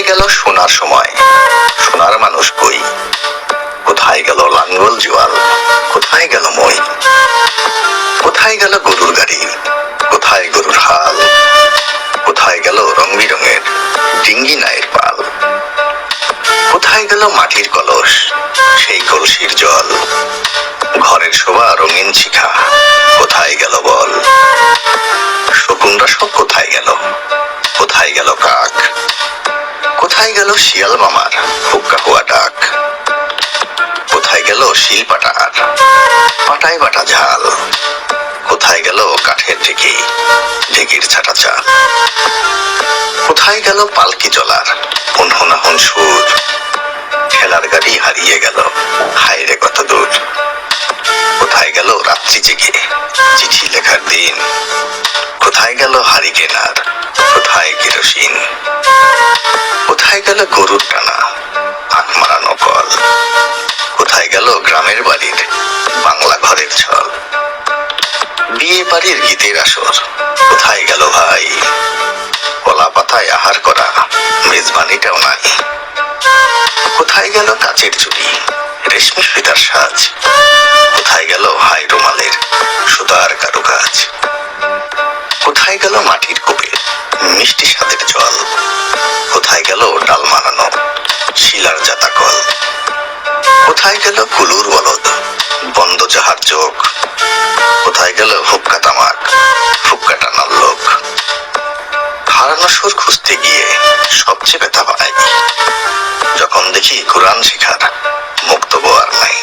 গেল সোনার সময়, সোনার মানুষ কই? কোথায় গেল লাঙ্গল জোয়াল? কোথায় গেল মই? কোথায় গেল গরুর গাড়ি? কোথায় গরুর হাল? কোথায় গেল রং বিরঙের ডিঙ্গি নায়ের পাল? কোথায় গেল মাটির কলস, সেই কলসির জল? ঘরের শোভা রঙিন শিখা কোথায় গেল বল? শকুনরা সব কোথায় গেল? কোথায় গেল কাক? কোথায় গেল শিয়াল মামার হুক্কা হুয়া ডাক? কোথায় গেল শিল পাটার পাটায় বাটা ঝাল? কোথায় গেল কাঠের ঢেকি, ঢেকির ছাটা চাল? কোথায় গেল পালকি চলার হনহনাহন সুর? খেলার গাড়ি হারিয়ে গেল, হায় রে কত দূর। কোথায় গেল রাত্রি জেগে চিঠি লেখার দিন? কোথায় গেল হারিকেনার, কোথায় কেরোসিন? কোথায় গেল গরুর টানা আখ মারানো কল? কোথায় গেল গ্রামের বাড়ির বাংলা ঘরের ছল? বিয়ে বাড়ির গীতের আসর কোথায় গেল ভাই? কলা পাতায় আহার করা মেজবানিটাও নাই। কোথায় গেল কাচের চুড়ি, রেশমি ফিতার সাজ? কোথায় গেল হাই রুমালের সুতার কারুকাজ? কোথায় গেল মাটির কোপে মিষ্টি স্বাদের জল? কোথায় গেল ডাল মারানো শিলার জাতা কল? কোথায় গেল কুলুর বলদ বন্ধ যাহার চোখ? কোথায় গেল হুক্কা তামাক হুক্কা টানার লোক? হারানো সুর খুঁজতে গিয়ে সবচেয়ে ব্যথা পাই যখন দেখি কোরআন শিখার মুক্তব্য আর নাই।